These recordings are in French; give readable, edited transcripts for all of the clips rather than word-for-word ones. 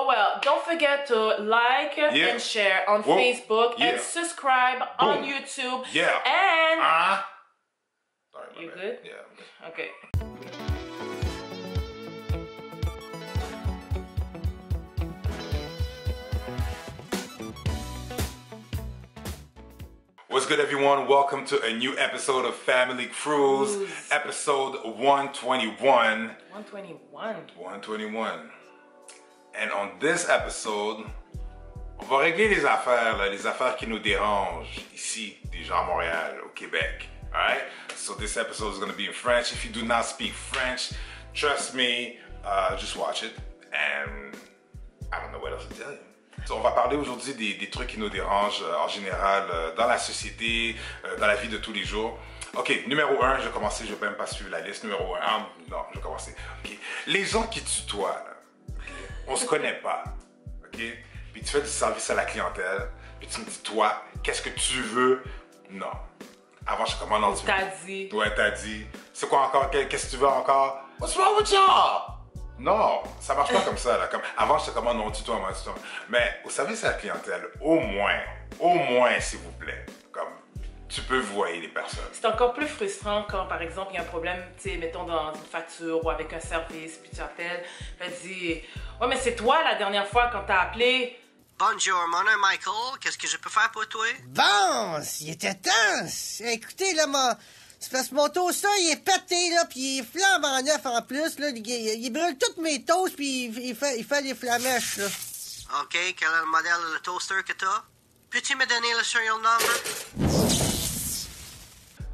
Oh well, don't forget to like and share on Facebook and subscribe on YouTube. Yeah. And Sorry, you good? Yeah, I'm good. Okay. What's good, everyone? Welcome to a new episode of Family Cruise, episode 121. 121. 121. And on this episode, on va régler les affaires, là, les affaires qui nous dérangent ici, déjà à Montréal, au Québec. Alright? So this episode is going to be in French. If you do not speak French, trust me, just watch it. And I don't know what else to tell you. On va parler aujourd'hui des trucs qui nous dérangent en général dans la société, dans la vie de tous les jours. Ok, numéro 1, je vais commencer, je ne vais même pas suivre la liste. Numéro 1, non, je vais commencer. Okay. Les gens qui tutoient, là, okay? On se connaît pas, ok? Puis tu fais du service à la clientèle, puis tu me dis, toi, qu'est-ce que tu veux? Non. Avant, je commande en T'as dit. Ouais, t'as dit. C'est quoi encore? Qu'est-ce que tu veux encore? What's wrong with y'all? Non, ça marche pas comme ça, là. Comme, avant, je te commande non tuto, moi, tuto. Mais au service à la clientèle, au moins, s'il vous plaît, comme, tu peux voyer les personnes. C'est encore plus frustrant quand, par exemple, il y a un problème, tu sais, mettons dans une facture ou avec un service, puis tu appelles, tu dis, ouais, mais c'est toi la dernière fois quand t'as appelé. Bonjour, mon nom est Michael. Qu'est-ce que je peux faire pour toi? Bon, il était temps. Écoutez, là, c'est parce que mon toaster, il est pété, là, puis il est flambant neuf en plus, là. Il brûle toutes mes toasts, puis il fait des flamèches, là. OK, quel est le modèle de toaster que t'as? Peux-tu me donner le serial number?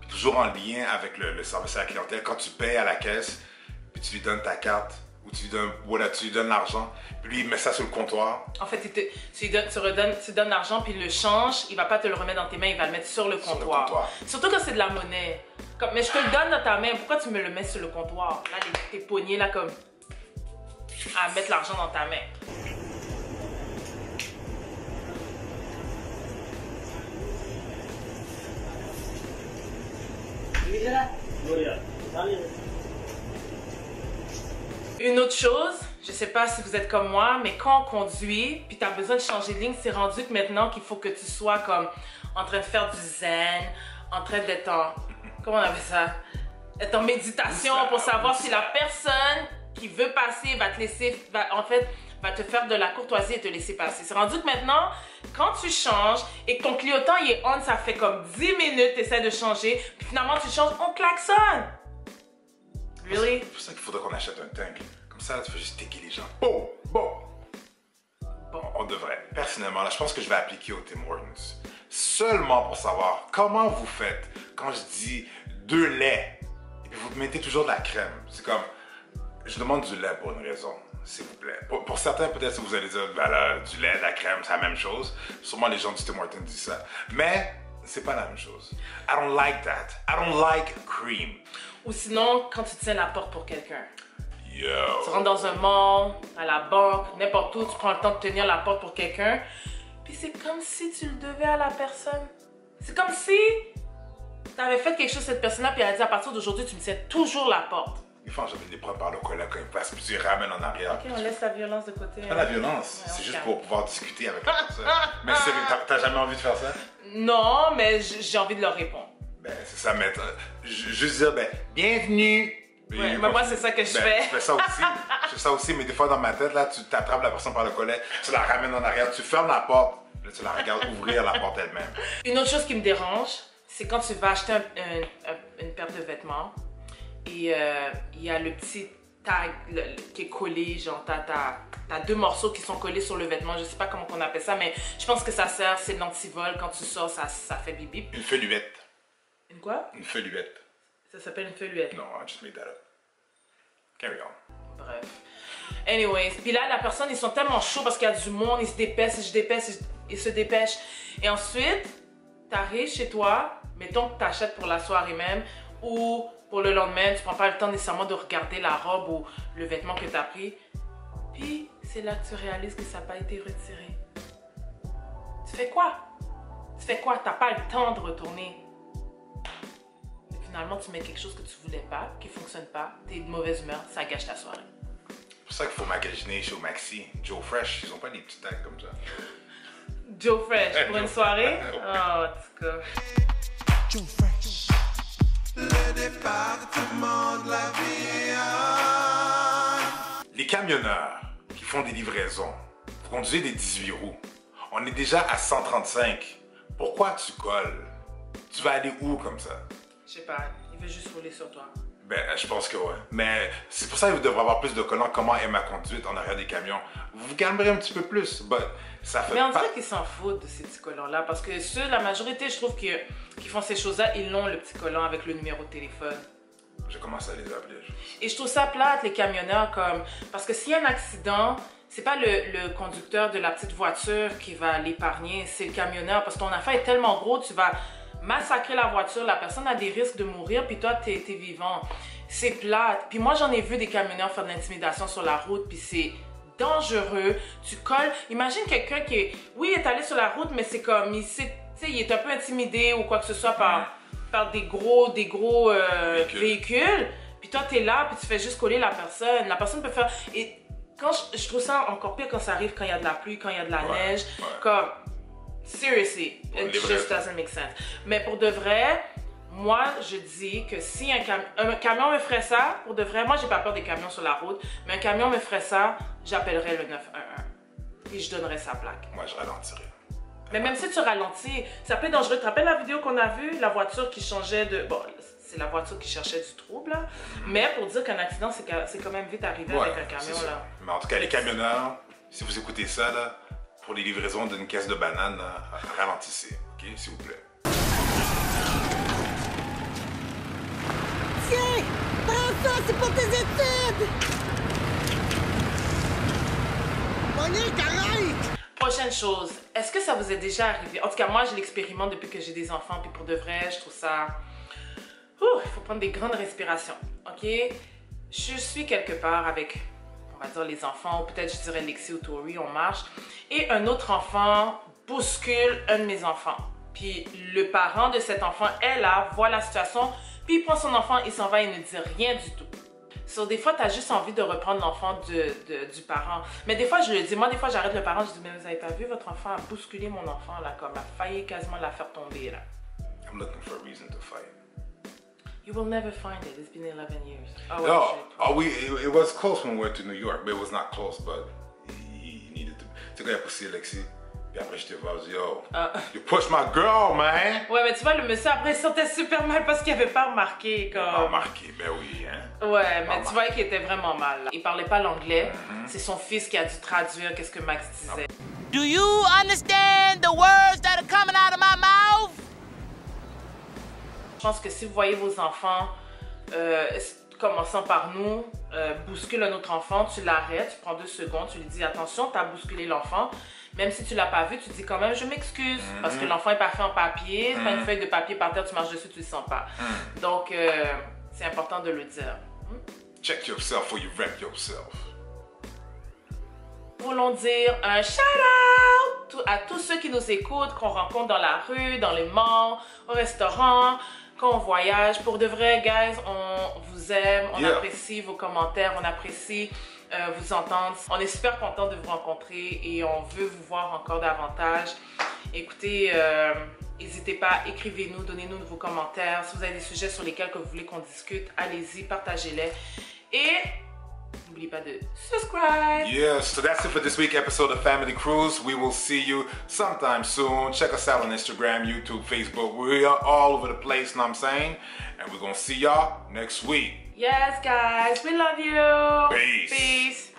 Toujours en lien avec le service à la clientèle, quand tu payes à la caisse, puis tu lui donnes ta carte, ou tu lui donnes l'argent, puis lui, il met ça sur le comptoir. En fait, tu donnes l'argent, puis il le change, il va pas te le remettre dans tes mains, il va le mettre sur le comptoir. Surtout quand c'est de la monnaie. Mais je te le donne dans ta main, pourquoi tu me le mets sur le comptoir? Là, tes poignets, là, comme, à mettre l'argent dans ta main. Une autre chose, je sais pas si vous êtes comme moi, mais quand on conduit, puis tu as besoin de changer de ligne, c'est rendu que maintenant qu'il faut que tu sois comme en train de faire du zen, en train d'être en... Comment on appelle ça? Être en méditation pour savoir si la personne qui veut passer va te laisser... va te faire de la courtoisie et te laisser passer. C'est rendu que maintenant, quand tu changes et que ton clignotant il est on, ça fait comme 10 minutes, tu essaies de changer, puis finalement tu changes, on klaxonne! Really? C'est pour ça qu'il faudrait qu'on achète un tank. Comme ça, là, tu fais juste taker les gens. Bon. On devrait. Personnellement, là, je pense que je vais appliquer au Tim Hortons. Seulement pour savoir comment vous faites quand je dis 2 laits et puis vous mettez toujours de la crème. C'est comme, je demande du lait pour une raison, s'il vous plaît. Pour certains, peut-être que vous allez dire, ben là, du lait, de la crème, c'est la même chose. Sûrement les gens du Tim Hortons disent ça. Mais c'est pas la même chose. I don't like that. I don't like cream. Ou sinon, quand tu tiens la porte pour quelqu'un. Yo. Tu rentres dans un mall, à la banque, n'importe où, tu prends le temps de tenir la porte pour quelqu'un. Puis c'est comme si tu le devais à la personne. C'est comme si tu avais fait quelque chose à cette personne-là, puis elle a dit à partir d'aujourd'hui, tu me tiens toujours la porte. Des fois, j'avais des prendre par le collet quand il passe, puis tu les ramènes en arrière. Ok, on laisse la violence de côté. Pas la violence, c'est juste pour pouvoir discuter avec la personne. Mais sérieux, t'as jamais envie de faire ça? Non, mais j'ai envie de leur répondre. Ben, c'est ça, mais juste dire, ben, bienvenue. Ouais, mais moi, c'est ça que je fais. Je fais ça aussi, mais des fois, dans ma tête, là, tu t'attrapes la personne par le collet, tu la ramènes en arrière, tu fermes la porte, là, tu la regardes ouvrir la porte elle-même. Une autre chose qui me dérange, c'est quand tu vas acheter une paire de vêtements et il y a le petit tag qui est collé, genre t'as 2 morceaux qui sont collés sur le vêtement, je sais pas comment on appelle ça, mais je pense que ça sert, c'est l'antivol, quand tu sors, ça fait bip bip. Une feluette. Une quoi? Une feluette. Ça s'appelle une feluette. Non, I just made that up. Carry on. Bref. Anyways, puis là, la personne, ils sont tellement chauds parce qu'il y a du monde, ils se dépêchent, ils se dépêchent. Et ensuite, t'arrives chez toi, mettons que t'achètes pour la soirée même, ou pour le lendemain, tu prends pas le temps nécessairement de regarder la robe ou le vêtement que t'as pris. Puis, c'est là que tu réalises que ça n'a pas été retiré. Tu fais quoi? T'as pas le temps de retourner. Finalement, tu mets quelque chose que tu voulais pas, qui fonctionne pas, t'es de mauvaise humeur, ça gâche ta soirée. pour ça qu'il faut magasiner chez Maxi. Joe Fresh, ils ont pas des petits tags comme ça. Joe Fresh, pour une soirée? Oh, en tout cas. Joe Fresh. Les camionneurs qui font des livraisons, vous conduisez des 18 roues. On est déjà à 135. Pourquoi tu colles? Tu vas aller où comme ça? Je sais pas, il veut juste rouler sur toi. Ben, je pense que ouais. Mais c'est pour ça que vous devrez avoir plus de collants. Comment est ma conduite en arrière des camions? Vous vous calmerez un petit peu plus. But ça fait Mais on pas... dirait qu'ils s'en foutent de ces petits collants-là. Parce que ceux, la majorité, je trouve qui font ces choses-là, ils ont le petit collant avec le numéro de téléphone. Je commence à les appeler. Et je trouve ça plate, les camionneurs, comme... Parce que s'il y a un accident, c'est pas le conducteur de la petite voiture qui va l'épargner, c'est le camionneur. Parce que ton affaire est tellement gros, tu vas massacrer la voiture, la personne a des risques de mourir, puis toi, t'es vivant. C'est plate. Puis moi, j'en ai vu des camionneurs faire de l'intimidation sur la route, puis c'est dangereux. Tu colles. Imagine quelqu'un qui est... Oui, il est allé sur la route, mais c'est comme... Il est un peu intimidé ou quoi que ce soit par des gros véhicules. Puis toi, t'es là, puis tu fais juste coller la personne. La personne peut faire... Et quand je trouve ça encore pire quand ça arrive, quand il y a de la pluie, quand il y a de la neige. Comme... Seriously, it just doesn't make sense. Mais pour de vrai, moi, je dis que si un camion me ferait ça, pour de vrai, moi, j'ai pas peur des camions sur la route, mais un camion me ferait ça, j'appellerais le 911 et je donnerais sa plaque. Moi, je ralentirais. Mais même si tu ralentis, ça peut être dangereux. Tu te rappelles la vidéo qu'on a vue? La voiture qui changeait de... Bon, c'est la voiture qui cherchait du trouble, là. Mais pour dire qu'un accident, c'est quand même vite arrivé avec un camion, là. Mais en tout cas, les camionneurs, si vous écoutez ça, là, pour les livraisons d'une caisse de bananes, là, ralentissez, ok, s'il vous plaît. Tiens! Prends ça, c'est pour tes études! Monique, arrête! Prochaine chose, est-ce que ça vous est déjà arrivé? En tout cas, moi, je l'expérimente depuis que j'ai des enfants, puis pour de vrai, je trouve ça... Il faut prendre des grandes respirations, ok? Je suis quelque part avec, on va dire, les enfants, ou peut-être je dirais Lexi ou Tori, on marche, et un autre enfant bouscule un de mes enfants. Puis le parent de cet enfant est là, voit la situation, puis il prend son enfant, il s'en va et ne dit rien du tout. So, des fois, tu as juste envie de reprendre l'enfant du parent. Mais des fois, je le dis, moi, des fois, j'arrête le parent, je dis, mais vous avez pas vu, votre enfant a bousculé mon enfant, là, comme a failli quasiment la faire tomber, là. I'm looking for a reason to fight. You will never find it. It's been 11 years. Oh, No, it was close when we went to New York, but it was not close, but he needed to. Tu sais, quand il a poussé Lexi, puis après, je te vois, je dis, yo, you pushed my girl, man! Ouais, mais tu vois, le monsieur, après, il se sentait super mal parce qu'il avait pas remarqué, comme... Pas remarqué, ben oui, hein? Ouais, mais tu vois qu'il était vraiment mal. Là. Il parlait pas l'anglais. C'est son fils qui a dû traduire qu'est-ce que Max disait. Do you understand the words that are coming out of my mouth? Je pense que si vous voyez vos enfants, commençant par nous, bouscule un autre enfant, tu l'arrêtes, tu prends 2 secondes, tu lui dis attention, tu as bousculé l'enfant. Même si tu l'as pas vu, tu dis quand même je m'excuse parce que l'enfant est pas fait en papier, c'est pas une feuille de papier par terre, tu marches dessus, tu le sens pas. Donc c'est important de le dire. Check yourself or you wreck yourself. Nous voulons dire un shout-out à tous ceux qui nous écoutent, qu'on rencontre dans la rue, dans les malls, au restaurant, quand on voyage. Pour de vrai, guys, on vous aime, on apprécie vos commentaires, on apprécie vous entendre. On est super content de vous rencontrer et on veut vous voir encore davantage. Écoutez, n'hésitez pas, écrivez-nous, donnez-nous vos commentaires. Si vous avez des sujets sur lesquels que vous voulez qu'on discute, allez-y, partagez-les. Et n'oubliez pas de subscribe. Yeah, so that's it for this week's episode of Family Cruise. We will see you sometime soon. Check us out on Instagram, YouTube, Facebook. We are all over the place, know what I'm saying? And we're gonna see y'all next week. Yes, guys, we love you. Peace. Peace.